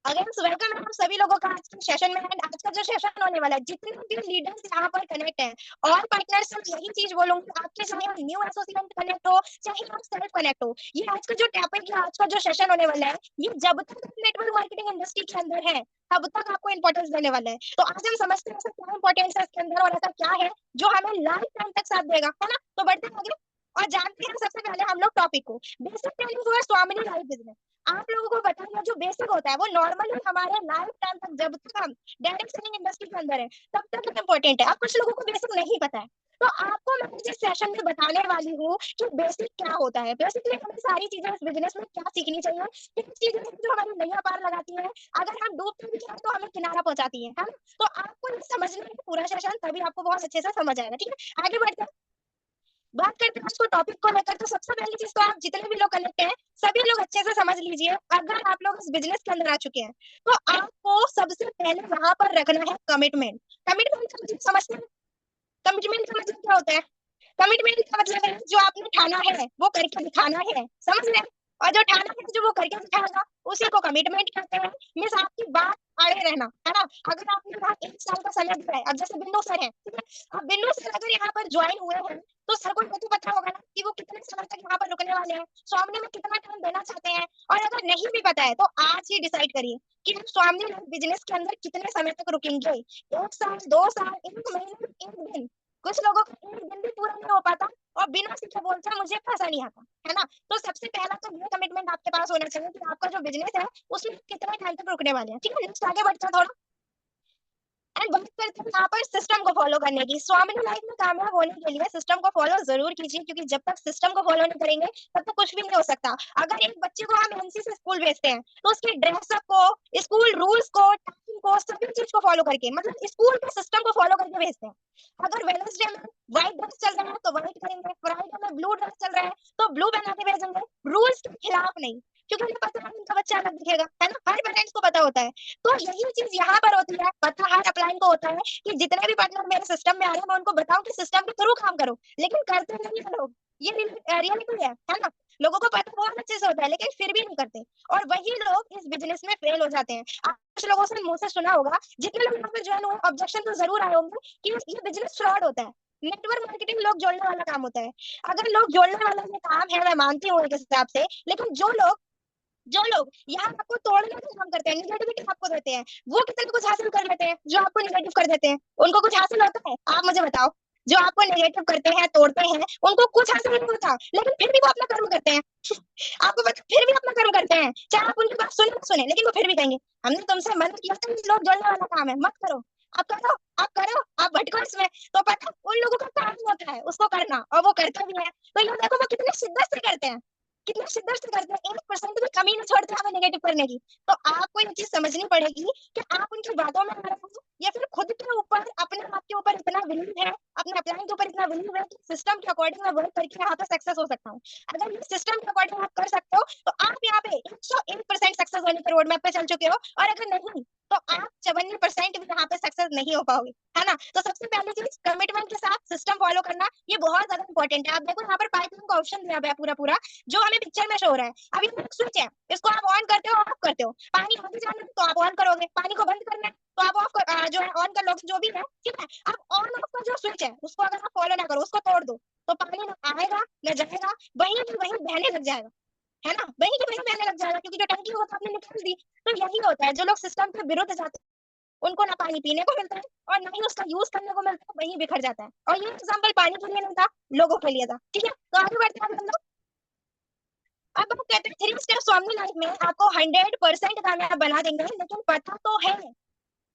Again welcome है आप सभी लोगों का आज के सेशन में। एंड आज का जो सेशन होने वाला है, जितने भी लीडर्स यहाँ पर कनेक्ट हैं और पार्टनर्स से यही चीज बोलूंगी, आपके चाहे न्यू एसोसिएट कनेक्ट हो चाहे आप सेल्फ कनेक्ट हो, ये आज का जो टॉपिक है, आज का जो सेशन होने वाला है, ये जब तक नेटवर्क मार्केटिंग इंडस्ट्री के अंदर है तब तक आपको इंपॉर्टेंस देने वाला है। तो आज हम समझते हैं ऐसा क्या इंपॉर्टेंस है इसके अंदर और ऐसा क्या है जो हमें लाइफ टाइम तक साथ देगा, है ना। तो बढ़ते हैं आगे और जानते हैं सबसे पहले हम लोग टॉपिक को। बेसिक ट्रेनिंग फॉर स्वामिनी लाइफ बिजनेस। आप लोगों को बताइए जो बेसिक होता है वो नॉर्मली हमारे लाइफ टाइम तक जब तक हम डायरेक्ट सेलिंग इंडस्ट्री के अंदर है तब तक इम्पोर्टेंट है। अब कुछ लोगों को बेसिक नहीं पता है, तो आपको मैं इस सेशन में बताने वाली हूँ कि बेसिक क्या होता है। बेसिकली हमें सारी चीजें इस बिजनेस में क्या सीखनी चाहिए, किन चीजें जो हमारी नैया पार लगाती है, अगर हम डूबते भी जाए तो हमें किनारा पहुंचाती है ना। तो आपको ये समझना है पूरा सेशन, तभी आपको बहुत अच्छे से समझ आएगा। ठीक है, आगे बढ़ते हैं, बात करते हैं उसको टॉपिक को लेकर। तो सबसे पहली चीज तो आप जितने भी लोग कनेक्ट हैं सभी लोग अच्छे से समझ लीजिए, अगर आप लोग इस बिजनेस के अंदर आ चुके हैं तो आपको सबसे पहले वहां पर रखना है कमिटमेंट। कमिटमेंट का मतलब समझते हैं? कमिटमेंट का मतलब क्या होता है? कमिटमेंट का मतलब है जो आपने ठाना है वो करके दिखाना है, समझ रहे हैं? और जो ठाना है जो वो करके दिखाएगा उसी को कमिटमेंट कहते हैं। मीन्स आपकी बात अड़े रहना, है ना। अगर आपने कहा 1 साल का समय दिया है, अब जैसे बिन्नू सर है, ठीक है, अब बिन्नू सर अगर यहाँ पर ज्वाइन हुए हैं तो सर को ये तो पता होगा ना कि वो कितने समय तक यहाँ पर रुकने वाले हैं, स्वामी में कितना टाइम देना चाहते हैं। और अगर नहीं भी पता है तो आज ही डिसाइड करिए कि हम स्वामी बिजनेस के अंदर कितने समय तक रुकेंगे। 1 साल, 2 साल, 1 महीने, 1 दिन। कुछ लोगों का 1 दिन भी पूरा नहीं हो पाता और बिना सीखे बोलते हैं मुझे पैसा नहीं आता, है ना। तो सबसे पहला तो ये कमिटमेंट आपके पास होना चाहिए कि आपका जो बिजनेस है उसमें कितने टाइम तक रुकने वाले हैं। ठीक है, नेक्स्ट आगे बढ़ते हैं थोड़ा एंड बात करते हैं यहाँ पर सिस्टम को फॉलो करने की। स्वामी लाइफ में कामयाब होने के लिए सिस्टम को फॉलो जरूर कीजिए, क्योंकि जब तक सिस्टम को फॉलो नहीं करेंगे तब तक कुछ भी नहीं हो सकता। अगर एक बच्चे को हम एनसी से स्कूल भेजते हैं तो उसके ड्रेसअप को, स्कूल रूल्स को, टाइमिंग को, सभी चीज को फॉलो करके, मतलब स्कूल के सिस्टम को फॉलो करके भेजते हैं। अगर वेडनेसडे में व्हाइट ड्रेस चल रहा है तो व्हाइट करेंगे, फ्राइडे में ब्लू ड्रेस चल रहा है तो ब्लू पहना के भेजेंगे, रूल्स के खिलाफ नहीं, क्योंकि उन्हें पता है उनका बच्चा अलग दिखेगा, है ना। हर पेरेंट्स को पता होता है। तो यही चीज यहाँ पर होती है, पता हर अपलाइन को होता है कि जितने भी पार्टनर मेरे सिस्टम में आ रहे हैं मैं उनको बताऊं कि सिस्टम के थ्रू काम करो, लेकिन करते नहीं है लोग। ये रियलिटी है ना। लोगों को पता बहुत अच्छे से होता है लेकिन फिर भी नहीं करते, और वही लोग इस बिजनेस में फेल हो जाते हैं। आप कुछ लोगों से मुंह से सुना होगा, जितने लोग यहाँ पे ज्वाइन हुए ऑब्जेक्शन तो जरूर आए होंगे कि ये बिजनेस फ्रॉड होता है, नेटवर्क मार्केटिंग लोग जोड़ने वाला काम होता है। अगर लोग जोड़ने वाला ये काम है मैं मानती हूँ एक हिसाब से, लेकिन जो लोग यहाँ आपको तोड़ने का काम करते हैं, निगेटिविटी आपको देते हैं, वो कितने कुछ हासिल कर लेते हैं जो आपको निगेटिव कर देते हैं। उनको कुछ हासिल होता है? आप मुझे बताओ। जो आपको नेगेटिव करते हैं, तोड़ते हैं, उनको कुछ हासिल नहीं होता, लेकिन फिर भी वो अपना कर्म करते हैं। आपको पता, फिर भी अपना कर्म करते हैं, चाहे आप उनकी बात सुने ना सुने, लेकिन वो फिर भी कहेंगे हमने तुमसे मना किया था, ये लोग जोड़ने वाला काम है मत करो। आप करो, आप करो, आप भटको इसमें। तो पता उन लोगों का काम होता है उसको करना, और वो करते भी है। तो ये देखो वो कितने शिद्दत से करते हैं, कितने शिद्दत से करते हैं, 1% भी कमी नहीं छोड़ते हमें नेगेटिव करने की। तो आपको ये चीज समझनी पड़ेगी कि आप उनकी बातों में आ रहे हो या फिर खुद के ऊपर, अपने आप के ऊपर इतना बिलीव है, अपने अपलाइन के ऊपर इतना बिलीव है कि सिस्टम के अकॉर्डिंग मैं वर्क करके यहाँ पे सक्सेस हो सकता हूँ। अगर ये सिस्टम के अकॉर्डिंग आप कर सकते हो तो आप यहाँ पे 101% सक्सेस होने के रोड मैप पे चल चुके हो, और अगर नहीं तो आप 54% भी यहाँ पे सक्सेस नहीं हो पाओगे, है ना। तो सबसे पहली चीज कमिटमेंट के साथ सिस्टम फॉलो करना, ये बहुत ज्यादा इंपॉर्टेंट है। आप देखो यहाँ पर पाइपलाइन का ऑप्शन दिया हुआ है पूरा पूरा, जो हमें पिक्चर में शो हो रहा है। अब ये स्विच है, इसको आप ऑन करते हो, ऑफ करते हो। पानी आगे जाना है तो आप ऑन करोगे, पानी को बंद करना है तो आप ऑफ जो है ऑन कर लोगे, जो भी है, ठीक है। अब ऑन ऑफ का जो स्विच है उसको अगर आप फॉलो ना करो, उसको तोड़ दो, तो पानी ना आएगा ना जाएगा, वहीं की वहीं बहने लग जाएगा, है ना। वहीं की वहीं बहने लग जाएगा, क्योंकि जो टंकी वो तो आपने निकाल दी। तो यही होता है, जो लोग सिस्टम के विरुद्ध जाते हैं उनको ना पानी पीने को मिलता है और ना ही उसका यूज करने को मिलता है, वहीं बिखर जाता है। और ये एग्जाम्पल पानी के लिए नहीं था, लोगों के लिए था। ठीक है, तो आगे बढ़ते हैं हम लोग। अब हम कहते हैं 3 स्टेप स्वामी लाइफ में आपको 100% कामयाब बना देंगे, लेकिन पता तो है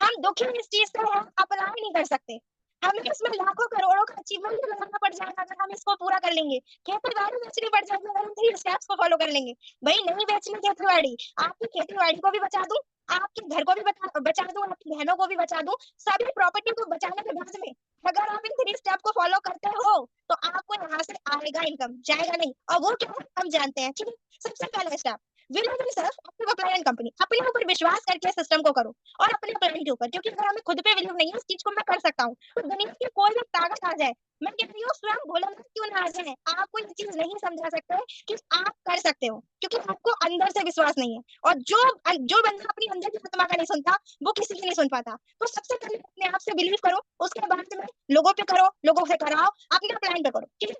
हम दुखी इस चीज से हैं, अप्लाई नहीं कर सकते। हमें इसमें लाखों करोड़ों का अचीवमेंट लगाना पड़ जाएगा अगर हम इसको पूरा कर लेंगे। खेती बाड़ी बेचनी पड़ जाएगी अगर हम 3 स्टेप्स को फॉलो कर लेंगे। भाई नहीं बेचनी खेती बाड़ी, आपकी खेती बाड़ी को भी बचा दूं, आपके घर को भी बचा दूं, आपकी बहनों को भी बचा दूं, सभी प्रॉपर्टी को बचाने के बाद में अगर आप इन 3 स्टेप को फॉलो करते हो तो आपको यहाँ से आएगा इनकम, जाएगा नहीं। और वो क्या है हम जानते हैं, ठीक है। सबसे पहला step, will you self active apply and company, अपने ऊपर विश्वास करके सिस्टम को करो और अपने अप्लाई के ऊपर, क्योंकि अगर हमें खुद पे बिलीव नहीं है इस चीज को मैं कर सकता हूँ, तो दुनिया की कोई भी ताकत आ जाए, मैं कह रही हूँ स्वयं भोलेनाथ क्यों ना आ जाए, आपको ये चीज नहीं समझा सकते कि आप कर सकते हो, क्योंकि आपको अंदर से विश्वास नहीं है। और जो बंदा अपनी अंदर की आत्मा का नहीं सुनता, वो किसी की नहीं सुन पाता। तो सबसे पहले अपने आप से बिलीव करो, उसके बाद में लोगों पे करो, लोगों से कराओ, अपने प्लान पे करो, ठीक है।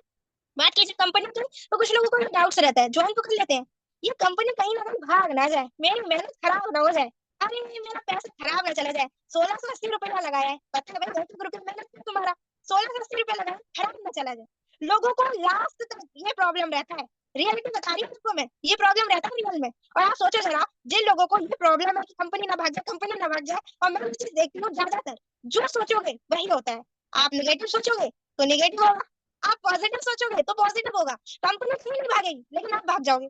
बात कीजिए कंपनी की, तो कुछ लोगों को डाउट्स रहता है, ज्वाइन तो कर लेते हैं, ये कंपनी कहीं ना कहीं भाग ना जाए, मेरी मेहनत खराब ना हो जाए, अरे मेरा पैसा खराब ना चला जाए, 1680 रुपया लगाया है, पता है भाई 10 रुपये मेहनत है तुम्हारा, 1680 रुपया लगाया, खराब ना चला जाए। लोगों को लास्ट तक ये प्रॉब्लम रहता है, रियलिटी बता रही हूँ आपको मैं, ये प्रॉब्लम रहता है रियल में। और आप सोचो जरा, जिन लोगों को ये प्रॉब्लम है कि कंपनी ना भाग जाए, कंपनी ना भाग जाए, और मैं ये चीज देखती हूँ ज्यादातर, जो सोचोगे वही होता है। आप नेगेटिव सोचोगे तो नेगेटिव होगा, आप पॉजिटिव सोचोगे तो पॉजिटिव होगा। कंपनी कहीं नहीं भागेगी, लेकिन आप भाग जाओगे।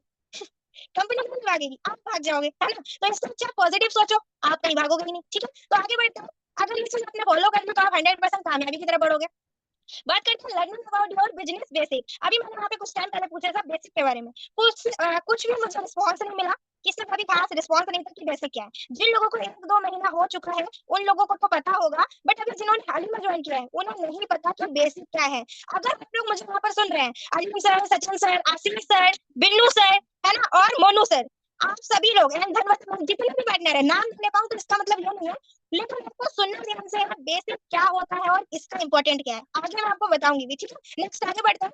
कंपनी नहीं भागेगी, आप भाग जाओगे, है ना। तो इससे अच्छा पॉजिटिव सोचो, आप कहीं भागोगे ही नहीं, ठीक है। तो आगे बढ़ते हैं, अगर ये चीज आपने फॉलो कर ली तो आप 100% कामयाबी की तरफ बढ़ोगे। बात करते हैं learning about your business basic. अभी मैंने वहाँ पे कुछ टाइम पहले पूछा था बेसिक के बारे में, कुछ भी मुझे रिस्पॉन्स नहीं मिला, किसी का भी खास रिस्पॉन्स नहीं था कि बेसिक क्या है। जिन लोगों को 1-2 महीना हो चुका है उन लोगों को तो पता होगा, बट अभी जिन्होंने हाल ही में ज्वाइन किया है उन्हें नहीं पता कि बेसिक क्या है। अगर आप लोग मुझे वहां पर सुन रहे हैं, Aleem sir, Sachin sir, Ashish sir, Binnu sir, है ना, और मोनू सर, आप सभी लोग धन्यवाद, जितने भी पार्टनर है, नाम नहीं ले पाऊँ तो इसका मतलब ये नहीं है, लेकिन आपको सुनना ध्यान से है बेसिक क्या होता है और इसका इंपॉर्टेंट क्या है, आगे मैं आपको बताऊंगी भी, ठीक है। नेक्स्ट आगे बढ़ते हैं,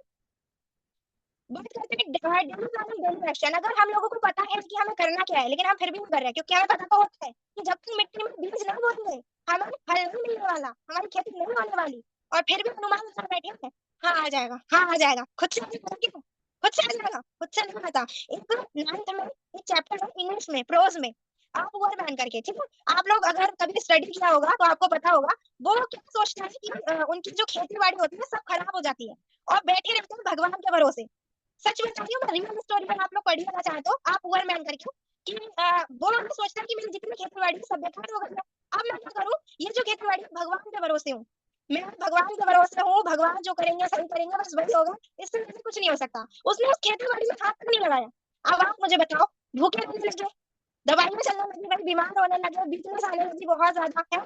बात करते हैं डेली प्लानिंग, डेली एक्शन। अगर हम लोगों को पता है कि हमें करना क्या है, लेकिन हम फिर भी नहीं कर रहे हैं, क्योंकि हमें पता तो होता है कि जब तक मिट्टी में बीज नहीं बोएंगे हमारे फल नहीं मिलने वाला, हमारी खेती नहीं होने वाली, और फिर भी अनुमान लगा बैठे हैं, हाँ आ जाएगा, हाँ आ जाएगा, खुद से आ जाएगा, क्यों खुद से आ जाएगा, खुद से नहीं आता। एक 9th में एक चैप्टर है इंग्लिश में, प्रोज में, आप वर्ड बैन करके, ठीक है। आप लोग अगर कभी स्टडी किया होगा तो आपको पता होगा, वो क्या सोचता है कि उनकी जो खेती बाड़ी होती है सब खराब हो जाती है, और बैठे रहते हैं भगवान के भरोसे। सच बता रही हूँ मैं, रियल स्टोरी में आप लोग पढ़िएगा चाहे तो, आप गूगल मैन करके, कि वो लोग सोचते हैं कि मेरी जितनी खेती बाड़ी सब बेकार हो गई है, अब मैं क्या करूँ, ये जो खेती बाड़ी भगवान के भरोसे हूँ, मैं भगवान के भरोसे हूँ, भगवान जो करेंगे सही करेंगे, बस वही होगा, इससे मुझे कुछ नहीं हो सकता। उसने उस खेती बाड़ी में हाथ तक नहीं लगाया। अब आप मुझे बताओ, भूखे रहने लगे, दवाइयां चलने लगी भाई, बीमार होने लगे, वीकनेस आने लगी बहुत ज्यादा है।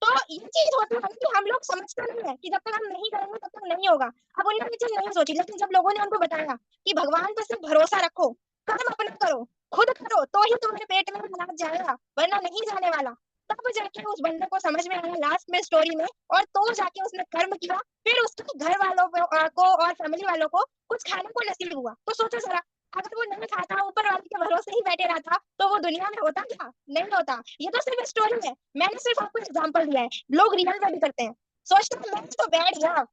तो ये चीज होती है कि हम लोग समझते नहीं है कि जब तक हम नहीं करेंगे तब तक नहीं होगा। अब उन्होंने ये चीज नहीं सोची, लेकिन जब लोगों ने उनको बताया कि भगवान पर सिर्फ भरोसा रखो, कर्म अपना करो, खुद करो, तो ही तुम्हारे पेट में अनाज जाएगा, वरना नहीं जाने वाला। तब जाके उस बंदे को समझ में आया लास्ट में स्टोरी में, और तो जाके उसने कर्म किया, फिर उसके घर वालों को और फैमिली वालों को कुछ खाने को नसीब हुआ। तो सोचो जरा, अगर वो नहीं खाता, ऊपर वाले के भरोसे ही बैठे रहता, तो वो दुनिया में होता क्या, नहीं होता। ये तो सिर्फ स्टोरी है, मैंने सिर्फ आपको एग्जांपल दिया है, लोग रियल में भी करते हैं। सोचते हैं मैं तो बैठ गया,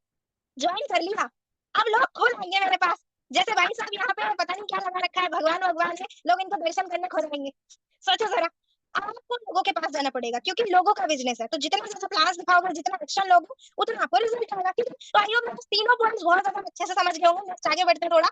ज्वाइन कर लिया, अब लोग खुद आएंगे मेरे पास, जैसे भाई साहब यहाँ पे पता नहीं क्या लगा रखा है, भगवान भगवान है, लोग इनको दर्शन करने खुद आएंगे। सोचो जरा, आपको लोगों के पास जाना पड़ेगा, क्योंकि लोगों का बिजनेस है, तो जितना ज्यादा प्लान दिखाओगे, जितना एक्शन लोगे, उतना आपको रिजल्ट आएगा, ठीक है। तो आई होप मैं तीनों पॉइंट्स बहुत ज्यादा अच्छे से समझ गए होंगे। नेक्स्ट आगे बढ़ते हैं थोड़ा,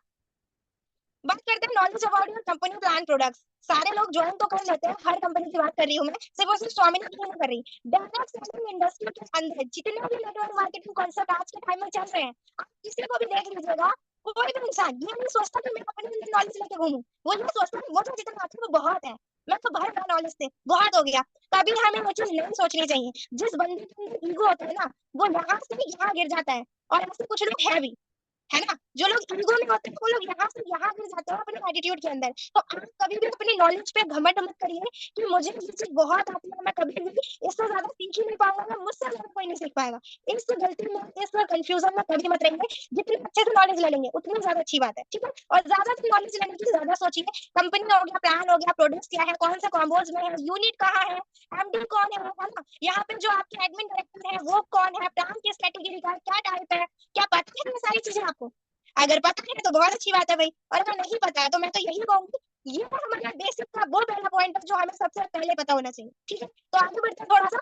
बात करते हैं knowledge about your company plan products. सारे लोग ज्वाइन तो कर लेते हैं, हर कंपनी की बात कर रही हूँ मैं, सिर्फ और सिर्फ स्वामिनी की नहीं कर रही, डायरेक्ट सेलिंग इंडस्ट्री के अंदर जितने भी नेटवर्क मार्केटिंग कॉन्सेप्ट आज के टाइम में चल रहे हैं, आप किसी को भी देख लीजिएगा, कोई भी इंसान ये नहीं सोचता कि मैं अपने लिए नॉलेज लेके घूमूं, वो ये सोचता है मुझे जितना आता है वो बहुत है, मैं तो भर गया नॉलेज से, बहुत हो गया। कभी हमें वो चीज नहीं सोचनी चाहिए। जिस बंदे के अंदर ईगो होता है ना, वो यहाँ से यहाँ गिर जाता है, और ऐसे कुछ लोग है भी, है ना, जो लोग ईगो में होते हैं वो लोग यहाँ से यहाँ गिर जाते हैं अपने एटीट्यूड के अंदर। तो आप कभी भी अपनी नॉलेज पे घमंड मत करिए कि मुझे ये चीज बहुत आती है, मैं कभी भी इससे ज्यादा सीख ही नहीं पाऊंगा, मैं मुझसे ज्यादा कोई नहीं सीख पाएगा। इस गलती में, इस कंफ्यूजन में कभी मत रहिए, जितनी अच्छे से नॉलेज ले लेंगे उतनी ज्यादा अच्छी बात है, ठीक है। और ज्यादा से नॉलेज लेने की ज्यादा सोचिए, कंपनी हो गया, प्लान हो गया, प्रोडक्ट्स क्या है, कौन से कॉम्बोज में है, यूनिट कहाँ है, एमडी कौन है ना, यहाँ पे जो आपके एडमिन डायरेक्टर है वो कौन है, प्लान किस कैटेगरी का है, क्या टाइप है, क्या पता है, ये सारी चीजें आपको अगर पता है तो बहुत अच्छी बात है भाई, और अगर नहीं पता है तो मैं तो यही कहूंगी, ये तो हमारा बेसिक का वो पहला पॉइंट है जो हमें सबसे पहले पता होना चाहिए, ठीक है। तो आगे बढ़ते हैं थोड़ा सा,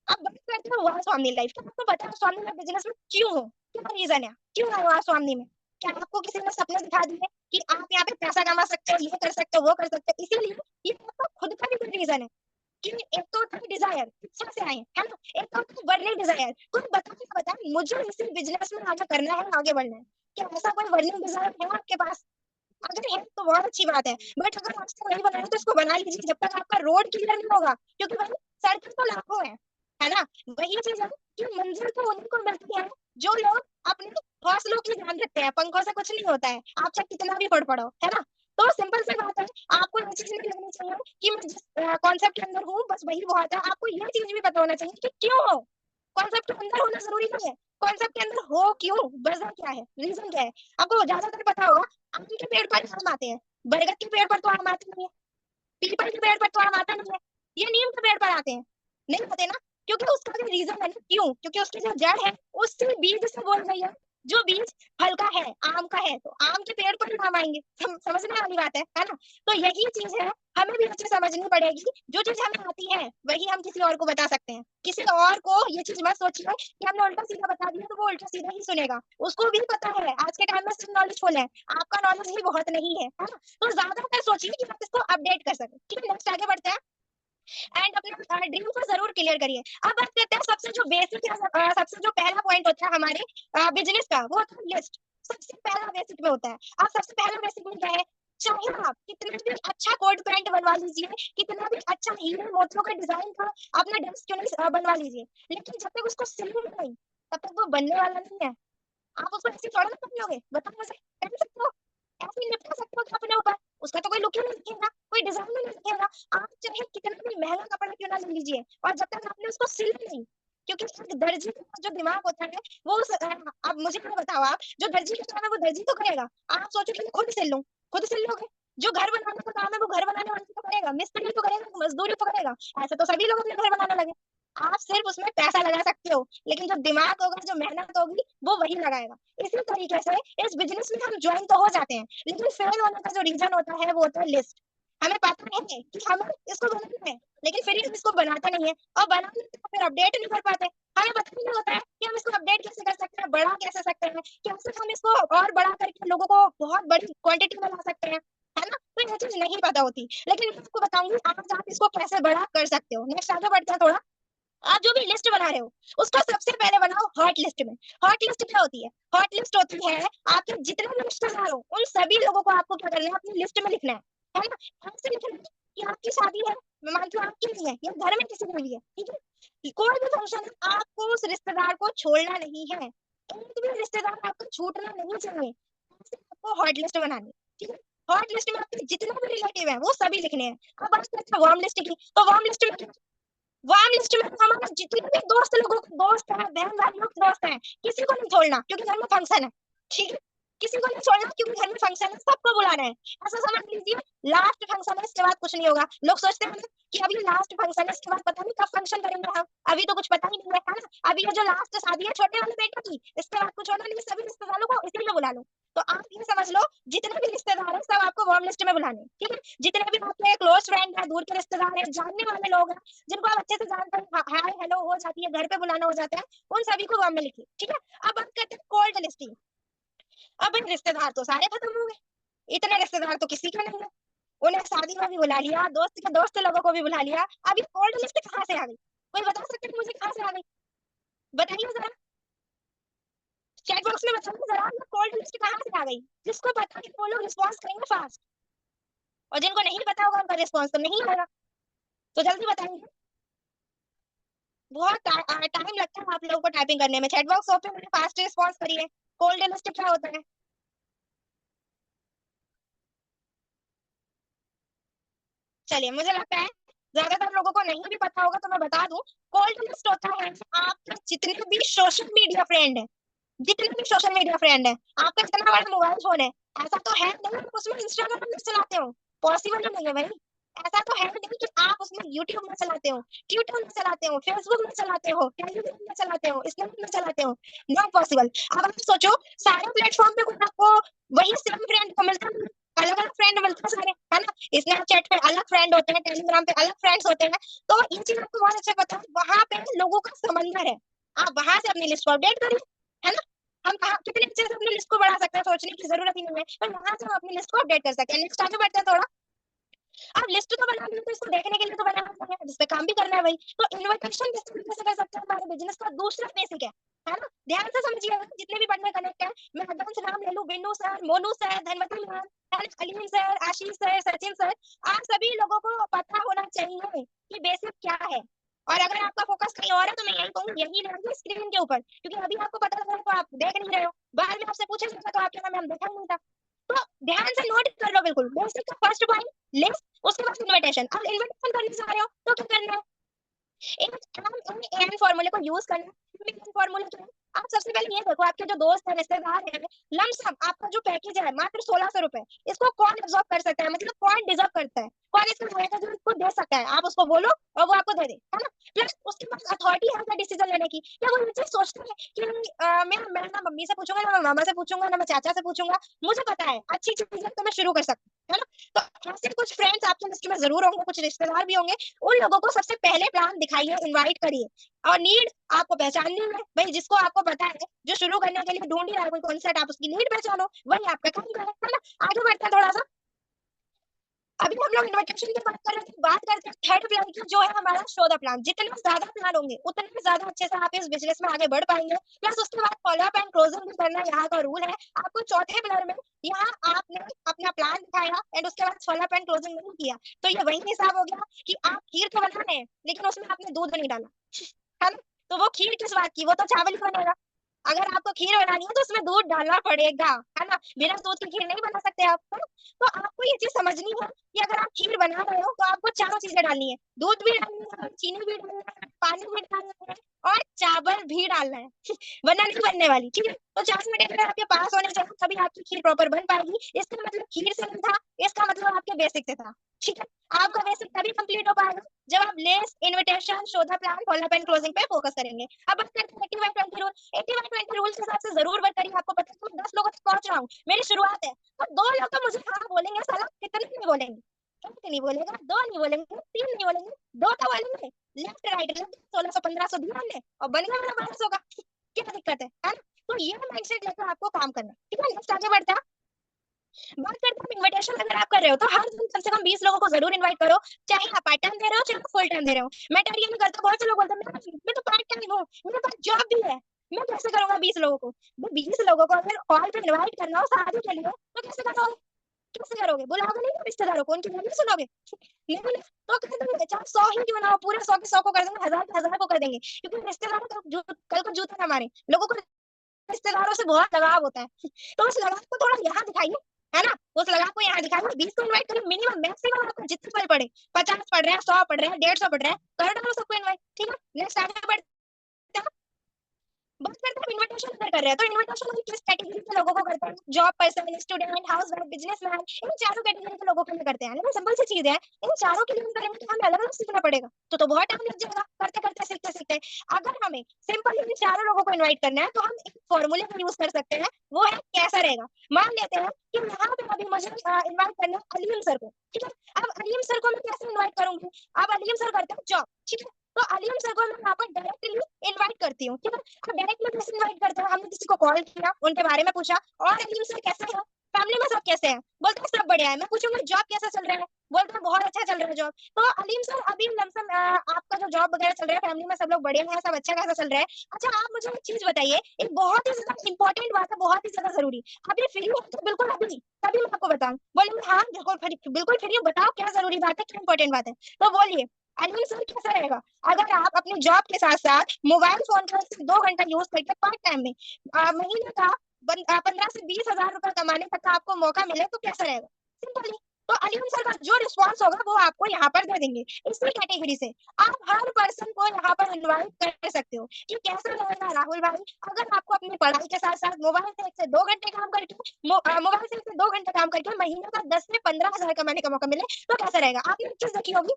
अब बात करते हैं वहां स्वामी लाइफ। क्या आपको पता है स्वामी लाइफ बिजनेस में क्यों हो, क्या रीजन है, क्यों आए वहां स्वामी में? क्या आपको किसी ने सपने दिखा दिए कि आप यहाँ पे पैसा कमा सकते हो, ये कर सकते हो, वो कर सकते हो, इसीलिए? ये आपका खुद का भी कोई रीजन है कि एक तो होता है डिजायर, इच्छा से आए है ना, एक तो होता है बर्निंग डिजायर, कोई बता मुझे इसी बिजनेस में आगे करना है, आगे बढ़ना है, क्या ऐसा कोई बर्निंग डिजायर है आपके पास? अगर है तो बहुत अच्छी बात है, बट अगर रास्ता नहीं बनाया तो इसको बना लीजिए जब तक आपका रोड क्लियर नहीं होगा, क्योंकि भाई सड़कें तो लाखों है ना। वही चीज है कि मंजिल तो उन्हीं को मिलती है जो लोग अपने हौसलों की ध्यान रखते हैं। पंखों से कुछ नहीं होता है, आप चाहे कितना भी पढ़ो, है ना। तो सिंपल सी बात है, आपको ये चीज नहीं लगनी चाहिए कि मैं जिस कॉन्सेप्ट के अंदर हूँ बस वही बहुत है। आपको ये चीज भी पता होना चाहिए कि क्यों हो। कॉन्सेप्ट के अंदर होना जरूरी नहीं है, कॉन्सेप्ट के अंदर हो क्यों, वजह क्या है, रीजन क्या है। आपको ज्यादातर पता होगा आम के पेड़ पर आम आते हैं, बरगद के पेड़ पर तो आम आते नहीं है, पीपल के पेड़ पर तो आम आता नहीं है, ये नीम के पेड़ पर आते हैं। नहीं आते ना, क्योंकि उसका भी रीजन है ना, क्यों, क्योंकि उसकी जो जड़ है उससे बीज से बोल रही है। जो बीज फल का है, आम का है, तो आम के पेड़ पर ही आम आएंगे। समझने वाली बात है ना। तो यही चीज है, हमें भी अच्छे समझनी पड़ेगी। जो चीज हमें आती है वही हम किसी और को बता सकते हैं। किसी और को ये चीज मत सोचिए कि हमने उल्टा सीधा बता दिया तो वो उल्टा सीधा ही सुनेगा। उसको भी पता है आज के टाइम में सब नॉलेजफुल है, आपका नॉलेज ही बहुत नहीं है ना। तो ज्यादातर सोचिए कि आप इसको अपडेट कर सकें। ठीक है, नेक्स्ट आगे बढ़ते हैं एंड अपने ड्रीम को जरूर क्लियर करिए। अब बात करते हैं सबसे जो बेसिक है, सबसे जो पहला पॉइंट होता है हमारे बिजनेस का, वो होता है लिस्ट। सबसे पहला बेसिक में होता है। अब सबसे पहला बेसिक में क्या है, चाहे आप कितना भी अच्छा कोट पैंट बनवा लीजिए, कितना भी अच्छा हीरे मोतियों का डिजाइन का अपना ड्रेस क्यों नहीं बनवा लीजिए, लेकिन जब तक उसको सिलेंगे नहीं तब तक वो बनने वाला नहीं है। आप उसको ऐसे थोड़ा ना पहन लोगे, बताओ मुझे, पहन सकते हो, ऐसे ही निपटा सकते हो क्या अपने ऊपर। उसका तो कोई लुक ही नहीं दिखेगा, कोई डिजाइन नहीं दिखेगा। आप चाहे कितना भी महंगा कपड़ा क्यों ना ले लीजिए, और जब तक आपने उसको सिले नहीं, क्योंकि एक दर्जी का जो दिमाग होता है वो अब मुझे क्या बताओ, आप जो दर्जी का काम है वो दर्जी तो करेगा। आप सोचो कि मैं खुद सिल लूं, खुद सिल लोगे। जो घर बनाने का काम है वो घर बनाने वाले तो करेगा, मिस्त्री तो करेगा, मजदूरी तो करेगा। ऐसे तो सभी लोग अपने घर बनाने लगे। आप सिर्फ उसमें पैसा लगा सकते हो, लेकिन जो दिमाग होगा, जो मेहनत होगी, वो वही लगाएगा। इसी तरीके से इस बिजनेस में हम ज्वाइन तो हो जाते हैं, लेकिन फेल होने का जो रीजन होता है वो होता है लिस्ट। हमें पता है कि हमें इसको बनाना है, लेकिन फिर हम इसको बनाते नहीं है, और बनाते तो फिर अपडेट नहीं कर पाते। हमें पता नहीं होता है कि हम इसको अपडेट कैसे कर सकते हैं, बड़ा कैसे सकते हैं, कैसे हम इसको और बड़ा करके लोगों को बहुत बड़ी क्वांटिटी में ला सकते हैं, है ना। तो ये चीज नहीं पता होती, लेकिन मैं आपको बताऊंगी आज आप इसको कैसे बड़ा कर सकते हो। नेक्स्ट आगे बढ़ते हैं थोड़ा। आप जो भी लिस्ट बना रहे हो उसको सबसे पहले बनाओ हॉट लिस्ट में। हॉट लिस्ट क्या होती है, हॉट लिस्ट होती है आपके जितने भी रिश्तेदार हो उन सभी लोगों को आपको क्या करना है, अपनी लिस्ट में लिखना है ना। ऐसे लिखना है कि आपकी शादी है, मैं मानती हूँ आपकी नहीं है, या घर में किसी की भी है, ठीक है, कोई भी फंक्शन है, आपको उस रिश्तेदार को छोड़ना नहीं है, एक भी रिश्तेदार आपको छूटना नहीं चाहिए। ऐसे आपको हॉट लिस्ट बनानी है, ठीक है। हॉट लिस्ट में आपके जितने भी रिलेटिव है वो सभी लिखने हैं। अब बात करते हैं वार्म लिस्ट की। तो वार्म लिस्ट में वार्म लिस्ट में हमारे जितने भी दोस्त लोगों दोस्त है, बहन भाई लोग दोस्त हैं, किसी को नहीं छोड़ना क्योंकि घर में फंक्शन है, ठीक है। किसी को नहीं छोड़ना क्योंकि घर में फंक्शन है, सबको बुलाना है। ऐसा समझ लीजिए लास्ट फंक्शन है, इसके बाद कुछ नहीं होगा। लोग सोचते हैं कि अभी लास्ट फंक्शन है, इसके बाद पता नहीं कब फंक्शन करेंगे हम, अभी तो कुछ पता ही नहीं है ना। अभी ये जो लास्ट शादी है छोटे वाले बेटे की, इसके बाद कुछ होना नहीं, सभी रिश्तेदारों को इसी में बुला लो। तो आप ये समझ लो जितने भी रिश्तेदार हैं सब आपको वार्म लिस्ट में बुलाने हैं, ठीक है। जितने भी आपके क्लोज फ्रेंड है, दूर के रिश्तेदार है, जानने वाले लोग हैं, जिनको आप अच्छे से जानते हैं, हाय हेलो हो जाती है, घर पे बुलाना हो जाता है, उन सभी को वार्म में लिखिए, ठीक है। अब बात करते हैं कोल्ड लिस्टिंग। अब इन रिश्तेदार तो सारे खत्म हो गए, इतने रिश्तेदार तो किसी के नहीं है, उन्हें शादी में भी बुला लिया, दोस्त के दोस्त लोगों को भी बुला लिया। अब ये कोल्ड लिस्ट कहाँ से आ गई, कोई बता सकते हैं मुझे कहाँ से आ गई, बताइए जरा, चैट बॉक्स में बताइए जरा, ये कोल्ड लिस्ट कहाँ से आ गई। जिसको पता है वो लोग रिस्पॉन्स करेंगे फास्ट, और जिनको नहीं पता होगा उनका रिस्पॉन्स तो नहीं आएगा। तो जल्दी बताइए, बहुत टाइम लगता है आप लोगों को टाइपिंग करने में। चैट बॉक्स ओपन करिए, फास्ट रिस्पॉन्स करिए। कोल्ड लिस्ट क्या होता है, चलिए मुझे लगता है ज्यादातर लोगों को नहीं भी पता होगा तो मैं बता दूं। कोल्ड लिस्ट होता है आपके जितने भी सोशल मीडिया फ्रेंड है, जितने भी सोशल मीडिया फ्रेंड है, आपका इतना बड़ा मोबाइल फोन है, ऐसा तो है नहीं आप उसमें इंस्टाग्राम में चलाते हो, पॉसिबल नहीं है भाई। ऐसा तो है नहीं कि आप उसमें यूट्यूब में चलाते हो, ट्विटर में चलाते हो, फेसबुक में चलाते हो, टेलीग्राम में चलाते हो, स्नैप में चलाते हो, नॉट पॉसिबल। अब आप सोचो सारे प्लेटफॉर्म पे कुछ आपको वही सेम फ्रेंड को मिलता है, अलग अलग फ्रेंड मिलते हैं सारे, है ना। स्नैपचैट पे अलग फ्रेंड होते हैं, टेलीग्राम पे अलग फ्रेंड्स होते हैं। तो ये चीज आपको बहुत अच्छे पता है, वहां पे लोगों का समंदर है। आप वहां से अपनी लिस्ट को अपडेट करिए, है ना। हम कहा कितने अच्छे से अपनी लिस्ट को बढ़ा सकते हैं, सोचने की जरूरत ही नहीं है, पर वहां से हम अपनी लिस्ट को अपडेट कर सकते हैं। नेक्स्ट आगे बढ़ते हैं थोड़ा। अब लिस्ट तो बना ली तो इसको देखने के लिए तो बनाना है, जिसपे काम भी करना है भाई। तो इन्विटेशन किस तरीके से कर सकते हैं, हमारे बिजनेस का दूसरा बेसिक है। है ना। ध्यान से समझिएगा, जितने भी पार्टनर कनेक्ट है, मैं एडवांस नाम ले लूं, Binnu sir, Monu sir, Dhanvantari ma'am, Aleem sir, Ashish sir, Sachin sir, आप सभी लोगों को पता होना चाहिए कि बेसिक क्या है। और अगर आपका फोकस कहीं और है तो मैं यही कहूंगी, यही रहेगी स्क्रीन के ऊपर, क्योंकि अभी आपको पता लग रहा है तो आप देख नहीं रहे हो, बाद में आपसे पूछे जाएगा तो आपके नाम हम देखा ही नहीं था। तो ध्यान से नोट कर लो, बिल्कुल बेसिक का फर्स्ट पॉइंट लिस्ट, उसके बाद इन्विटेशन। अब इन्विटेशन करने जा रहे हो तो क्या करना है, एक एन फॉर्मूले को यूज करना है। फॉर्मूला क्या है, आप सबसे पहले ये देखो, आपके जो दोस्त है, रिश्तेदार है, लमसम आपका जो पैकेज है मात्र 1600 रुपए, इसको कौन एब्जॉर्ब कर सकता है, मतलब कौन डिजर्व करता है, कौन इसको रहेगा जो इसको दे सकता है, आप उसको बोलो और वो आपको दे दे, है ना। प्लस उसके पास अथॉरिटी है डिसीजन लेने की, क्या वो ये चीज सोचता है कि मैं ना मम्मी से पूछूंगा, ना मैं मामा से पूछूंगा, ना मैं चाचा से पूछूंगा, मुझे पता है अच्छी चीज है तो मैं शुरू कर सकता हूँ, है ना। तो ऐसे कुछ फ्रेंड्स आपके लिस्ट में जरूर होंगे, कुछ रिश्तेदार भी होंगे, उन लोगों को सबसे पहले प्लान दिखाइए, इनवाइट करिए। और नीड आपको पहचाननी है भाई, जिसको आपको पता है, जो शुरू करने के लिए ढूंढ ही रहा है कोई कॉन्सेप्ट, आप उसकी नीड पहचानो, वही आपका काम है ना। आगे बढ़ते हैं थोड़ा सा। अभी हम लोग इन्विटेशन की बात कर रहे थे, बात करते हैं थर्ड प्लान की, जो है हमारा शो द प्लान। जितने ज्यादा प्लान होंगे उतने ज्यादा अच्छे से आप इस बिजनेस में आगे बढ़ पाएंगे। प्लस उसके बाद फॉलो अप एंड क्लोजिंग भी करना यहाँ का रूल है। आपको चौथे प्लान में, यहाँ आपने अपना प्लान दिखाया एंड उसके बाद फॉलो अप एंड क्लोजिंग नहीं किया, तो ये वही हिसाब हो गया कि आप खीर तो बना रहे हैं लेकिन उसमें आपने दूध नहीं डाला, है ना। तो वो खीर किस बात की, वो तो चावल ही बनेगा। अगर आपको खीर बनानी है तो उसमें दूध डालना पड़ेगा, है ना, बिना दूध की खीर नहीं बना सकते आप, है ना? तो आपको ये चीज समझनी है कि अगर आप खीर बना रहे हो तो आपको चारों चीजें डालनी है, दूध भी डालना है, चीनी भी डालना है, पानी भी डालना है, और चावल भी डालना है वरना नहीं बनने वाली, ठीक है। तो चारों मटेरियल आपके पास होने चाहिए, तभी आपकी खीर प्रॉपर बन पाएगी। इसका मतलब खीर से नहीं था, इसका मतलब आपके बेसिक से था, ठीक है। आपका बेसिक तभी कंप्लीट हो पाएगा जब आप list, invitation, show the plan, follow up and closing पे फोकस करेंगे। अब बात करते हैं 80/20 रूल। 80/20 रूल के हिसाब से जरूर वर्क करिए। आपको पता है मैं 10 लोगों तक पहुंच रहा हूँ, मेरी शुरुआत है, तो 2 लोग तो मुझे हाँ बोलेंगे, साला कितने नहीं बोलेंगे, एक नहीं बोलेगा, 2 नहीं बोलेंगे, 3 नहीं बोलेंगे, 2 तो बोलेंगे। लेफ्ट राइट लेफ्ट, 1600 1500 दिया हमने और बन गया मेरा 1200 का, क्या दिक्कत है ना। तो ये माइंडसेट लेकर आपको काम करना है, ठीक है। नेक्स्ट आगे बढ़ते हैं, बात करते हैं इनविटेशन। अगर आप कर रहे हो तो हर दिन कम से कम 20 लोगों को जरूर इनवाइट करो, चाहे आप पार्ट टाइम दे रहे हो चाहे फुल टाइम दे रहे हो। मैं टारगेट नहीं करता, बहुत से लोग बोलते हैं मैं तो पार्ट टाइम हूँ, मेरे पास जॉब भी है, मैं कैसे करूंगा 20 लोगों को। वो 20 लोगों को अगर कॉल पे इनवाइट करना हो शादी के लिए तो कैसे करोगे, कैसे करोगे, बुलाओगे नहीं तो रिश्तेदारों को, उनकी नहीं सुनोगे, नहीं ना। तो कर देंगे, चाहे 100 ही क्यों ना हो, पूरे 100 के 100 को कर देंगे, 1000 के 1000 को कर देंगे, क्योंकि रिश्तेदारों को कल को जूते ना मारे, लोगों को रिश्तेदारों से बहुत लगाव होता है। तो उस लगाव को थोड़ा यहाँ दिखाइए, है ना। उस लगाव को यहाँ दिखाइए, 20 को इनवाइट करिए, मिनिमम मैक्सिमम आपको जितने पल पड़े, 50 पड़ रहे हैं, 100 पड़ रहे हैं, 150 पड़ रहे हैं, कर डालो सबको इनवाइट, ठीक है। नेक्स्ट आगे बढ़ते हैं, बात करते हैं इन्विटेशन अगर कर रहे हैं तो इन्विटेशन हम किस कैटेगरी के लोगों को करते हैं, job person, student, housewife, businessman, इन चारों कैटेगरी के लोगों के लिए करते हैं। लेकिन सिंपल सी चीज है, इन चारों के लिए हम करेंगे तो हमें अलग अलग सीखना पड़ेगा, तो बहुत टाइम लग जाएगा करते करते सीखते सीखते। अगर हमें सिंपल इन चारों लोगों को इन्वाइट करना है तो हम एक फॉर्मूले का यूज कर सकते हैं, वो है कैसा रहेगा। मान लेते हैं कि यहाँ पे अभी मुझे इन्वाइट करना है अलीम सर को, ठीक है। अब अलीम सर को मैं कैसे इन्वाइट करूंगी, अब अलीम सर करते हैं जॉब, ठीक है। तो अलीम सर को मैं यहाँ पर डायरेक्टली इन्वाइट करती हूँ, ठीक है। अब डायरेक्टली कैसे इन्वाइट करते हैं, हमने किसी को कॉल किया, उनके बारे में पूछा, और अलीम सर कैसे है, फैमिली में सब कैसे हैं, बोलते हैं सब बढ़िया है। मैं पूछूंगी जॉब कैसा चल रहा है, बोलते हैं बहुत अच्छा चल रहा है जॉब। तो अलीम सर अभी लमसम आपका जो जॉब वगैरह चल रहा है, फैमिली में सब लोग बढ़िया है, सब अच्छा खासा चल रहा है। अच्छा आप मुझे एक चीज बताइए, एक बहुत ही ज्यादा इंपॉर्टेंट बात है, बहुत ही ज्यादा जरूरी। अभी फ्री हो तो बिल्कुल अभी तभी मैं आपको बताऊं, बोलेंगे हाँ बिल्कुल फ्री, बिल्कुल फ्री हो, बताओ क्या जरूरी बात है, क्या इंपॉर्टेंट बात है, तो बोलिए अलीम सर कैसा रहेगा। अगर आप अपने जॉब के साथ साथ मोबाइल फोन का सिर्फ 2 घंटा यूज करके पार्ट टाइम में महीने का 15 से 20 हजार रुपए कमाने तक का आपको मौका मिले तो कैसा रहेगा, सिंपली। तो अलीम सर का जो रिस्पॉन्स होगा वो आपको यहाँ पर दे देंगे। इसी कैटेगरी से आप हर पर्सन को यहाँ पर इन्वाइट कर सकते हो कि कैसा रहेगा राहुल भाई, अगर आपको अपनी पढ़ाई के साथ साथ मोबाइल से 1 से 2 घंटे काम करके मोबाइल से 1 से 2 घंटे काम करके महीने का 10 से 15 हजार कमाने का मौका मिले तो कैसा रहेगा। आपने एक चीज देखी होगी,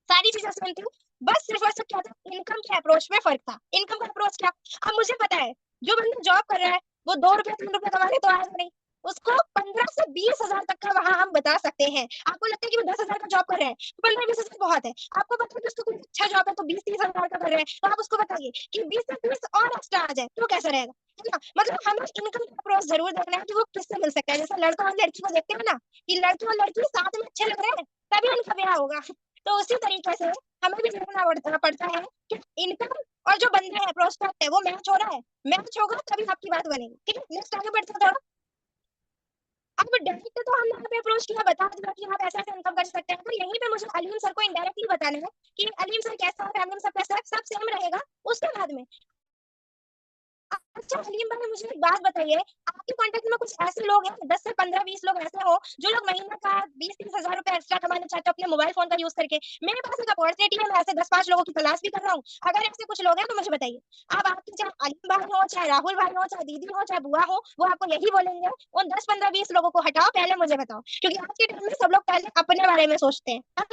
सारी चीजें सुनती हूँ, बस सिर्फ और सिर्फ क्या था, इनकम के अप्रोच में फर्क था। इनकम का अप्रोच क्या, अब मुझे पता है जो बंदा जॉब कर रहा है वो 2 रुपए 3 रुपए कमाने तो आएगा नहीं, उसको 15 से 20 हजार तक का वहां हम बता सकते हैं। आपको लगता है कि वो 10 हजार का जॉब कर रहा है, 15 20 हजार बहुत है, आपको पता है कि उसको कोई अच्छा जॉब है तो 20 30 हजार का कर रहा है, तो आप उसको बताइए कि 20 से 30 और एक्स्ट्रा आ जाए तो कैसा रहेगा, है ना। मतलब हमें इनकम का अप्रोच जरूर देखना है कि वो किससे मिल सकता है। जैसे लड़का और लड़की को देखते हैं ना कि लड़की और लड़की साथ में अच्छे लग रहे हैं तभी उनका ब्याह होगा, तो उसी तरीके से हमें भी देखना पड़ता है कि इनकम और और जो बंदा है प्रोस्पेक्ट है वो मैच हो रहा है, मैच होगा तभी आपकी बात बनेगी। ठीक है, नेक्स्ट आगे बढ़ते हैं थोड़ा। अब डायरेक्ट तो हमने यहाँ पे अप्रोच किया, बता दिया कि आप ऐसा ऐसा इनकम कर सकते हैं, तो यहीं पे मुझे अलीम सर को इनडायरेक्टली बताना है कि अलीम सर कैसा है, फैमिली सब कैसा है, सब सेम रहेगा। उसके बाद में अच्छा हलीम भाई मुझे एक बात बताइए, आपके कांटेक्ट में कुछ ऐसे लोग हैं, 10 से 15-20 लोग ऐसे हो जो लोग महीने का 20-30 हजार रुपए एक्स्ट्रा कमाना चाहते हो अपने मोबाइल फोन का यूज करके? मेरे पास एक अपॉर्चुनिटी है, मैं ऐसे 10-5 लोगों की तलाश भी कर रहा हूँ। अगर ऐसे कुछ लोग हैं तो मुझे बताइए। अब आपके चाहे अलीम भाई हो, चाहे राहुल भाई हो, चाहे दीदी हो, चाहे बुआ हो, वो आपको यही बोलेंगे उन 10-15-20 लोगों को हटाओ, पहले मुझे बताओ, क्योंकि आज के टाइम में सब लोग पहले अपने बारे में सोचते हैं।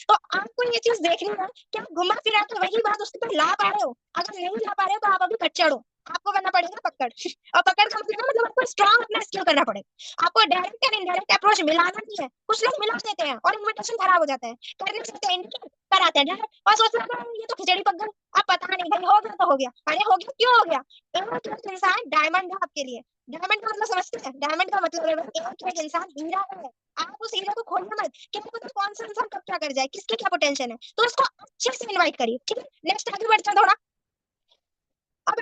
तो आपको ये चीज देखनी है कि आप घुमा फिरा के वही बात उसके पर ला पा रहे हो। अगर नहीं ला पा रहे हो तो आप अभी कच्चड़ हो, आपको बनना पड़ेगा पकड़। और पकड़ का मतलब आपको स्ट्रांग अपना स्किल करना पड़ेगा। आपको डायरेक्ट एंड इनडायरेक्ट अप्रोच मिलाना नहीं है। कुछ लोग मिला देते हैं और इन्विटेशन खराब हो जाता है, करने चाहते हैं indicate, कराते हैं डायरेक्ट और सोचते हैं ये तो खिचड़ी पक गई। अब पता नहीं भाई, हो गया तो हो गया। अरे हो गया क्यों हो गया? एक इंसान डायमंड है आपके लिए। डायमंड का मतलब समझते हैं? डायमंड का मतलब है एक इंसान हीरा है। आप उस हीरे को खोलना मत, क्या पता कौन सा इंसान कब क्या कर जाए, किसकी क्या पोटेंशियल है, तो उसको अच्छे से इनवाइट करिए। ठीक है, नेक्स्ट आगे बढ़ते हैं थोड़ा। अब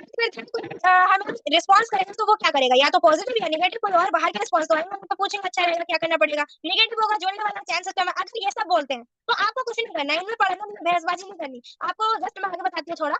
हम रिस्पॉन्स करेंगे तो वो क्या करेगा, या तो पॉजिटिव या नेगेटिव, कोई और बाहर का रिस्पॉन्स तो आएगा, हम तो पूछेंगे अच्छा रहेगा क्या करना पड़ेगा। नेगेटिव होगा, जोड़ने वाला चांस है, अगर ये सब बोलते हैं तो आपको कुछ नहीं करना है, इनमें पढ़ना नहीं, बहसबाजी नहीं करनी आपको। जस्ट मैं आगे बताती हूँ थोड़ा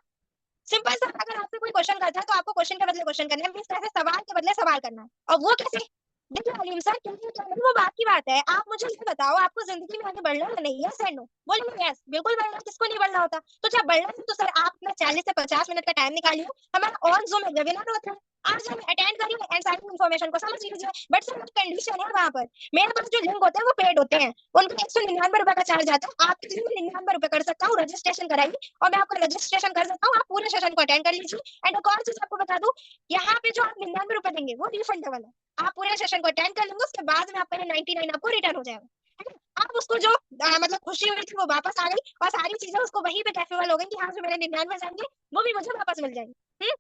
सिंपल सा। अगर आपसे कोई क्वेश्चन करता है तो आपको क्वेश्चन के बदले क्वेश्चन करना है, मींस ऐसे सवाल के बदले सवाल करना है। और वो कैसे? देखिए हलीम सर, क्योंकि वो बात की बात है, आप मुझे ये बताओ आपको जिंदगी में आगे बढ़ना है या नहीं? यस एंड नो बोलेंगे यस, बिल्कुल बढ़ना है, किसको नहीं बढ़ना होता? तो जब बढ़ना है तो सर आप अपना 40 से 50 मिनट का टाइम निकालिए, हमारा ऑन जूम वेबिनार होता है, आज हम अटेंड करिए एंड सारी इन्फॉर्मेशन को समझ लीजिए। बट सर कंडीशन है वहां पर, मेरे पास जो लिंक होते हैं वो पेड होते हैं, उनका 199 रुपए का चार्ज आता है। आपके लिए 99 रुपए कर सकता हूँ, रजिस्ट्रेशन कराइए और मैं आपका रजिस्ट्रेशन कर सकता हूँ, आप पूरे सेशन को अटेंड कर लीजिए। एंड एक और चीज आपको बता दूं, यहाँ पे जो आप 99 रुपए देंगे वो रिफंडेबल है। आप पूरे सेशन को अटेंड कर लेंगे, उसके बाद में आपका 99 आपको रिटर्न हो जाएगा। है ना? आप उसको जो मतलब खुशी हुई थी वो वापस आ गई और सारी चीजें उसको वहीं पे कैफेबल हो गई कि हाँ जो मेरे 99 जाएंगे वो भी मुझे वापस मिल जाएंगे।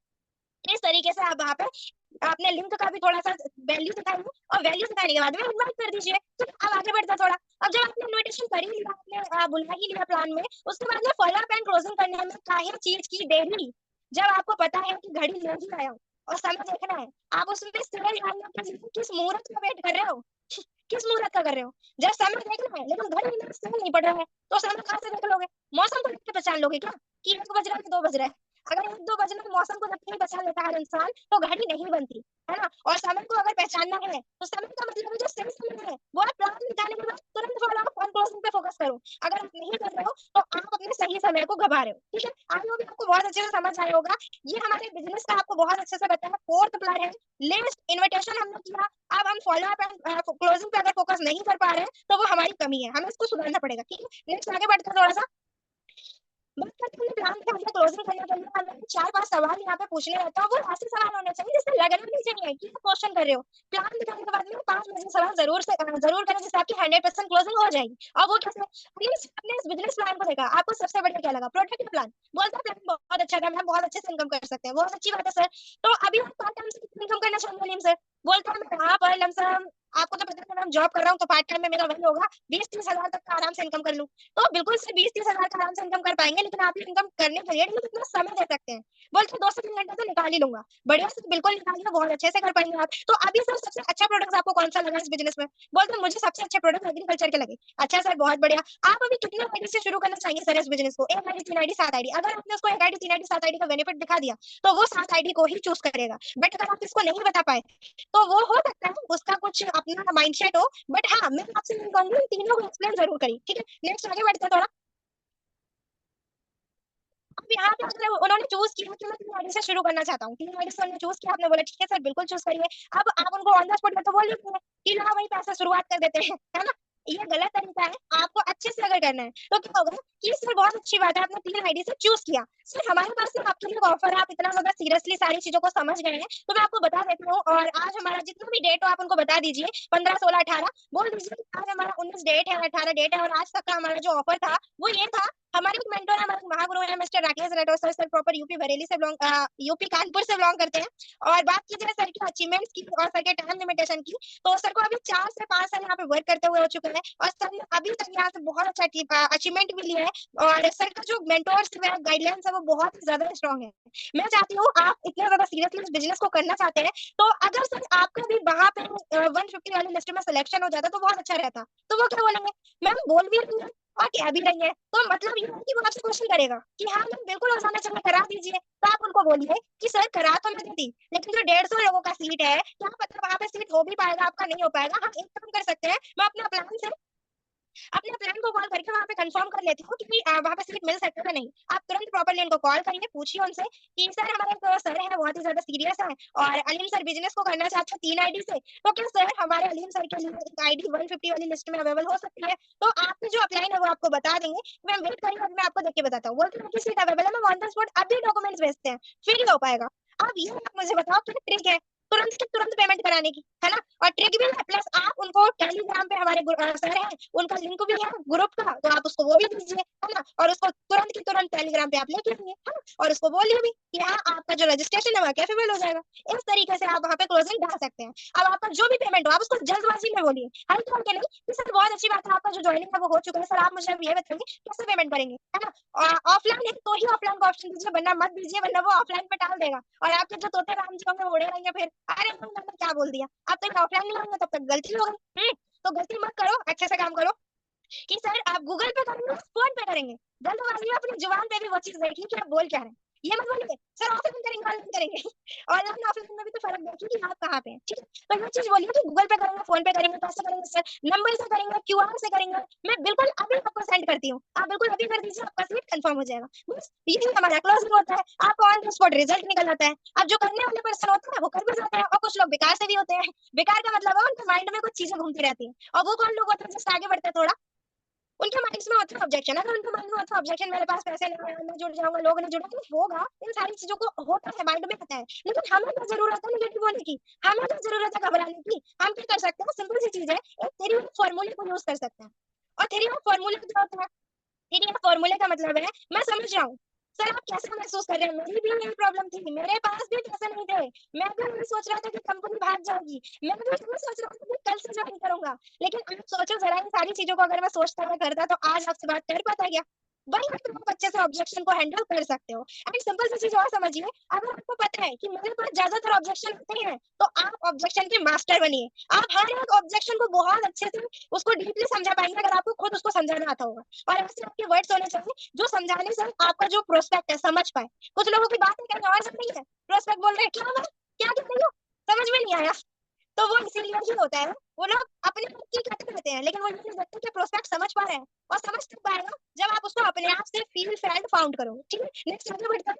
इस तरीके से आप वहाँ पे अपने लिंक का भी थोड़ा सा वैल्यू दिखाइए और वैल्यू दिखाने के बाद में इन्वाइट कर दीजिए। तो अब आगे बढ़ता थोड़ा। अब जब आपने इनविटेशन कर ही लिया, आपने बुला ही लिया प्लान में, उसके बाद में फॉलो अप एंड क्लोजिंग करने में काहे चीज की देरी? जब आपको पता है कि घड़ी ले ही आया हो और समय देखना है, आप उसमें सिविल डालने के लिए किस मुहूर्त का वेट कर रहे हो? किस मुहूर्त का कर रहे हो? जब समय देखना है लेकिन घड़ी में समय नहीं पड़ रहा है, तो समय कहाँ से देख लोगे? मौसम को देख के पहचान लोगे क्या कि 1 बज रहा है कि 2 बज रहा है? अगर 1-2 बजने में मौसम को जब नहीं पहचान लेता है इंसान तो घड़ी नहीं बनती, है ना? और समय को अगर पहचानना है तो समय का मतलब है जो सही समय है वो आप प्लान निकालने के बाद तुरंत फॉलो अप ऑन क्लोजिंग पे फोकस करो। अगर आप नहीं कर रहे हो तो आप अपने सही समय को गवा रहे हो। ठीक है, आगे वो भी आपको बहुत अच्छे से समझ आया होगा। ये हमारे बिजनेस का आपको बहुत अच्छे से बताया। फोर्थ प्लान है लिस्ट इन्विटेशन हमने किया। अब हम फॉलो अप एंड क्लोजिंग पे अगर फोकस नहीं कर पा रहे हैं तो वो हमारी कमी है, हमें इसको सुधारना पड़ेगा। ठीक है, नेक्स्ट आगे बढ़ते हैं थोड़ा सा। बस करते हैं प्लान के हमने क्लोजिंग करने के लिए हमें 4-5 सवाल यहाँ पे पूछने रहता है, वो ऐसे सवाल होने चाहिए जिससे लगना भी चाहिए कि आप क्वेश्चन कर रहे हो। प्लान दिखाने के बाद में 5 में से सवाल जरूर करें जिससे आपकी 100% क्लोजिंग हो जाएगी। और वो कैसे? प्लीज अपने इस बिजनेस प्लान को देखा, आपको सबसे बढ़िया क्या लगा? Product plan. बोलता है प्लान बहुत अच्छा था, हम बहुत अच्छे से इनकम कर सकते हैं, बहुत अच्छी बात है सर। तो अभी आप पार्ट टाइम से इनकम करना चाहेंगे सर? बोलता है मैं हाँ पर लमसम आपको तो पता है मैं जॉब कर रहा हूँ तो पार्ट टाइम में मेरा वही होगा 20-30 हजार तक का आराम से इनकम कर लूँ। तो बिल्कुल से 20-30 हजार का आराम से इनकम कर पाएंगे, लेकिन आप इनकम करने के लिए कितना समय दे सकते हैं? बोलते 2 से 3 घंटे तो निकाल ही लूंगा। बढ़िया से बिल्कुल निकालिए, बहुत अच्छे से कर पाएंगे आप। तो अभी सर सबसे अच्छा प्रोडक्ट आपको कौन सा लगा इस बिजनेस में? बोलते मुझे सबसे अच्छे प्रोडक्ट एग्रीकल्चर के लगे। अच्छा सर बहुत बढ़िया। आप अभी कितने आईडी से शुरू करना चाहिए सर इस बिजनेस को? 1 आईडी 3 आईडी 7 आईडी? अगर आपने उसको 1 आईडी 3 आईडी 7 आईडी का बेनिफिट दिखा दिया तो वो 7 आईडी को ही चूज करेगा। बट अगर आप इसको नहीं बता पाए तो वो हो सकता है उसका कुछ अपना माइंडसेट हो। बट हाँ मैं आपसे नहीं कहूंगी तीनों को एक्सप्लेन जरूर करिए। ठीक है, नेक्स्ट आगे बढ़ते हैं थोड़ा। अब यहाँ पे मतलब उन्होंने चूज किया कि मैं 3 आईडी से शुरू करना चाहता हूँ, 3 आईडी से उन्होंने चूज किया, आपने बोला ठीक है सर बिल्कुल चूज करिए। अब आप उनको ऑन द स्पॉट में तो बोल देते हैं कि ला वही पैसा शुरुआत कर देते हैं, है ना? ये गलत तरीका है। आपको अच्छे से अगर करना है तो क्या होगा कि सर बहुत अच्छी बात है आपने 3 आईडी से चूज किया। सर हमारे पास ना आपके लिए ऑफर है, आप इतना ज्यादा सीरियसली सारी चीजों को समझ गए हैं तो मैं आपको बता देती हूँ। और आज हमारा जितना भी डेट हो आप उनको बता दीजिए, 15, 16, 18 बोल दीजिए। आज हमारा 19 डेट है, 18 डेट है और आज तक का हमारा जो ऑफर था वो ये था हमारे एक मेंटर है, हमारे महागुरु है mister Rakesh Rathore sir. Sir proper UP Bareilly से बिलोंग, यूपी कानपुर से बिलोंग करते हैं। और बात की जाए सर की अचीवमेंट्स की और सर के टाइम लिमिटेशन की, तो सर को अभी 4 से 5 साल यहाँ पे वर्क करते हुए हो चुका है, और सर ने अभी तक यहाँ से बहुत अच्छा अचीवमेंट भी लिया है। और सर का जो मेंटोर्स है, गाइडलाइंस है, वो बहुत ही ज्यादा स्ट्रॉन्ग है। मैं चाहती हूँ आप इतना ज्यादा सीरियसली इस बिजनेस को करना चाहते हैं, तो अगर सर आपका भी वहां पे 150 वाली लिस्ट में सिलेक्शन हो जाता तो बहुत अच्छा रहता। तो वो क्या बोलेंगे, मैम बोल भी रही है और कह भी रही है, तो मतलब ये है कि वो आपसे क्वेश्चन करेगा कि हाँ मैम बिल्कुल रोजाना चलो करा दीजिए। तो आप उनको बोलिए कि सर करा तो मैं देती, लेकिन जो 150 लोगों का सीट है, क्या पता वहां पे सीट हो भी पाएगा आपका, नहीं हो पाएगा। हम एक काम कर सकते हैं, मैं अपना प्लान से अपने प्लान को कॉल करके वहां पे कंफर्म कर लेती हूँ कि वहां पे सीट मिल सकता है नहीं। आप तुरंत प्रॉपरली उनको कॉल करिए, पूछिए उनसे कि सर हमारे एक सर है बहुत ही ज्यादा सीरियस है, और अलीम सर बिजनेस को करना चाहते हैं 3 आईडी से, तो क्या सर हमारे अलीम सर के लिए एक आईडी 150 वाली लिस्ट में अवेलेबल हो सकती है? तो आपकी जो अपलाइन है वो आपको बता देंगे। मैं वेट करिए, अभी मैं आपको देख के बताता हूँ। बोलते हैं कि सीट अवेलेबल है, ऑन द स्पॉट अभी डॉक्यूमेंट्स भेजते हैं, फिर ही हो पाएगा। अब ये आप मुझे बताओ क्या ट्रिक है तुरंत के तुरंत पेमेंट कराने की, है ना? और ट्रिक भी है, प्लस आप उनको टेलीग्राम पे हमारे सर है, उनका लिंक भी है ग्रुप का, तो आप उसको वो भी दीजिए, है ना? और उसको तुरंत की तुरंत टेलीग्राम पे आप लेके आइए, है ना? और उसको बोलिए भी कि हाँ आपका जो रजिस्ट्रेशन है वह कैफेबल हो जाएगा। इस तरीके से आप वहाँ पे क्लोजिंग डाल सकते हैं। अब आपका जो भी पेमेंट हो आप उसको जल्दबाजी में बोलिए, हल्के हल्के नहीं कि सर बहुत अच्छी बात है आपका जो ज्वाइनिंग है वो हो चुका है, सर आप मुझे अब ये बताइए कैसे पेमेंट करेंगे, है ना? ऑफलाइन है तो ही ऑफलाइन का ऑप्शन दीजिए, वरना मत दीजिए, वरना वो ऑफलाइन पे टाल देगा और आपके जो तोते राम जी होंगे वो उड़े रहेंगे फिर, अरे मैंने क्या बोल दिया, आप तक ऑफलाइन नहीं होंगे तब तक गलती हो गई। तो गलती मत करो, अच्छे से काम करो कि सर आप गूगल पे करेंगे फोन पे करेंगे, जल्दबाजी में अपनी जुबान पे भी वो चीज देखिए कि आप बोल क्या रहे हैं। ये मत बोलिए सर ऑफलाइन करेंगे ऑनलाइन करेंगे, ऑनलाइन ऑफलाइन में भी तो फर्क देखिए कि आप कहाँ पे हैं, ठीक है? तो ये चीज बोलिए कि गूगल पे करेंगे, फोन पे करेंगे, कैसे करेंगे सर, नंबर से करेंगे, क्यूआर से करेंगे, मैं बिल्कुल अभी आपको सेंड करती हूँ, आप बिल्कुल अभी कर दीजिए, आपका सीट कंफर्म हो जाएगा। बस यही हमारा क्लोजिंग होता है, आपको ऑन द स्पॉट रिजल्ट निकल आता है। अब जो करने वाले पर्सन होते हैं वो कर भी जाते हैं, और कुछ लोग बेकार से भी होते हैं। बेकार का मतलब है उनके माइंड में कुछ चीजें घूमती रहती हैं, और वो कौन लोग होते हैं जिससे आगे बढ़ते हैं थोड़ा, उनके माइंड्स में होता है ऑब्जेक्शन। अगर उनके माइंड में होता है ऑब्जेक्शन, मेरे पास पैसे नहीं है, मैं जुड़ जाऊंगा, लोग नहीं जुड़ेंगे, होगा, इन सारी चीजों को होता है, माइंड में आता है। लेकिन हमें क्या जरूरत है नेगेटिव होने की, हमें क्या जरूरत है घबराने की? हम क्या कर सकते हैं, सिंपल सी चीज है, एक थ्री फॉर्मूले को यूज कर सकते हैं। और थ्री फॉर्मूले क्या होता है? थ्री फॉर्मूले का मतलब है, मैं समझ रहा हूँ सर आप कैसे महसूस कर रहे हैं, मेरी भी यही प्रॉब्लम थी, मेरे पास भी पैसे नहीं थे, मैं भी यही सोच रहा था कि कंपनी भाग जाएगी, मैं भी यही सोच रहा था कि कल से ज्वाइन करूंगा। लेकिन आप सोचो जरा, इन सारी चीजों को अगर मैं सोचता हुआ करता तो आज आपसे बात कर पाता क्या? वही आप लोग अच्छे से ऑब्जेक्शन को हैंडल कर सकते हो। एंड सिंपल सी चीज और समझिए, अगर आपको पता है कि मेरे पास ज्यादातर ऑब्जेक्शन आते हैं, तो आप ऑब्जेक्शन के मास्टर बनिए। आप हर एक ऑब्जेक्शन को बहुत अच्छे से उसको डीपली समझा पाएंगे अगर आपको खुद उसको समझाना आता होगा। और ऐसे आपके वर्ड्स होने चाहिए जो समझाने से आपका जो प्रोस्पेक्ट है समझ पाए। कुछ लोगों की बातें कहीं और सुन रही है, प्रोस्पेक्ट बोल रहे हैं क्या हुआ, क्या कह रही हो, समझ में नहीं आया। तो वो इसीलिए ही होता है, वो लोग अपने आप की कहते रहते हैं, लेकिन वो ये नहीं देखते कि प्रोस्पेक्ट समझ पा रहे हैं। और समझ तब पाएगा जब आप उसको अपने आप से फील फैल्ड फाउंड करोगे, ठीक है? नेक्स्ट आगे बढ़ते हैं।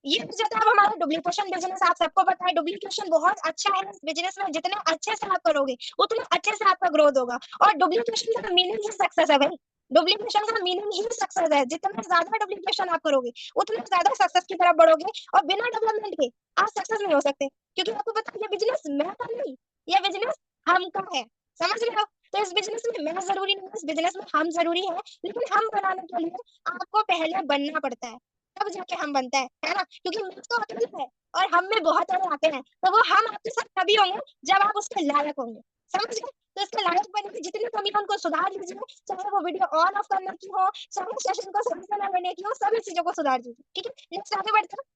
ये हो जाता है अब हमारा डुप्लीकेशन बिजनेस। आप सबको पता है डुप्लीकेशन बहुत अच्छा है इस बिजनेस में, जितने अच्छे से आप करोगे उतने अच्छे से आपका ग्रोथ होगा। और डुप्लीकेशन का मीनिंग ही सक्सेस है भाई, डुप्लीकेशन का मीनिंग ही सक्सेस है। जितना ज्यादा डुप्लीकेशन आप करोगे उतने ज्यादा सक्सेस की तरफ बढ़ोगे, और बिना डेवलपमेंट के आप सक्सेस नहीं हो सकते, क्योंकि आपको पता है ये बिजनेस मैं का नहीं, ये बिजनेस हम का है, समझ रहे हो? तो इस बिजनेस में मैं जरूरी नहीं है, इस बिजनेस में हम जरूरी है, लेकिन हम बनाने के लिए आपको पहले बनना पड़ता है, तब जाके हम बनता है ना? क्योंकि मैं तो अकेली है और हम में बहुत सारे आते हैं, तो वो हम आपके साथ तभी होंगे जब आप उसके लायक होंगे, समझ गए? तो इसके लायक बनने की जितनी कमी है उनको सुधार लीजिए, चाहे वो वीडियो ऑन ऑफ करने की हो, चाहे सेशन को सही से ना लेने की हो, सभी चीजों को सुधार दीजिए, ठीक है? नेक्स्ट आगे बढ़ते हैं।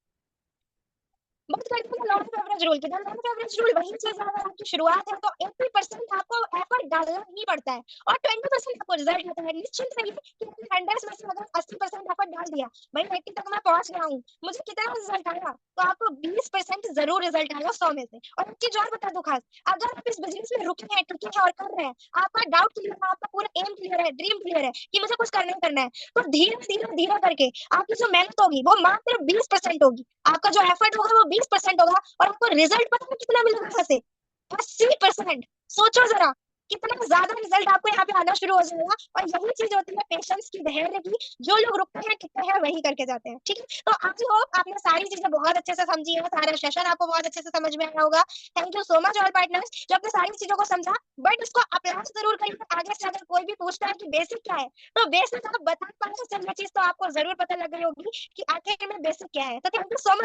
बात करते हैं लॉ ऑफ एवरेज रूल की। लॉ ऑफ एवरेज रूल वही चीज है, अगर आपकी शुरुआत है तो 80% आपको एफर्ट डालना ही पड़ता है, और 20% आपको रिजल्ट आता है। निश्चिंत रहिए कि मैंने 100 में से अगर 80% एफर्ट डाल दिया, भाई 80 तक मैं पहुंच गया हूँ, मुझे कितना रिजल्ट आएगा? तो आपको 20% जरूर रिजल्ट आएगा 100 में से। और एक चीज और बता दो खास, अगर आप इस बिजनेस में रुके हैं, टिके हैं और कर रहे हैं, आपका डाउट क्लियर है, आपका पूरा एम क्लियर है, ड्रीम क्लियर है कि मुझे कुछ करना ही करना है, तो धीरे धीरे धीरे करके आपकी जो मेहनत होगी वो मात्र 20% होगी, आपका जो एफर्ट होगा वो 20% होगा, और आपको रिजल्ट पता है कितना मिलेगा? यहाँ से 80%। सोचो जरा, कितना ज्यादा रिजल्ट आपको यहाँ पे आना शुरू हो जाएगा। और यही चीज होती है पेशेंस की, धैर्य की। जो लोग रुकते हैं टिकते हैं वही करके जाते हैं। ठीक है, तो आई होप आपने सारी चीजें बहुत अच्छे से समझी है, सारा सेशन आपको बहुत अच्छे से समझ में आया होगा। Thank you so much all partners जो आपने सारी चीजों को समझा। बट इसको अप्लाई जरूर करिए। आगे से अगर कोई भी पूछता है कि बेसिक क्या है, तो बेसिक आप बता पाए तो ये चीज तो आपको जरूर पता लग गई होगी कि आखिर में बेसिक क्या है। तो थैंक यू सो मच।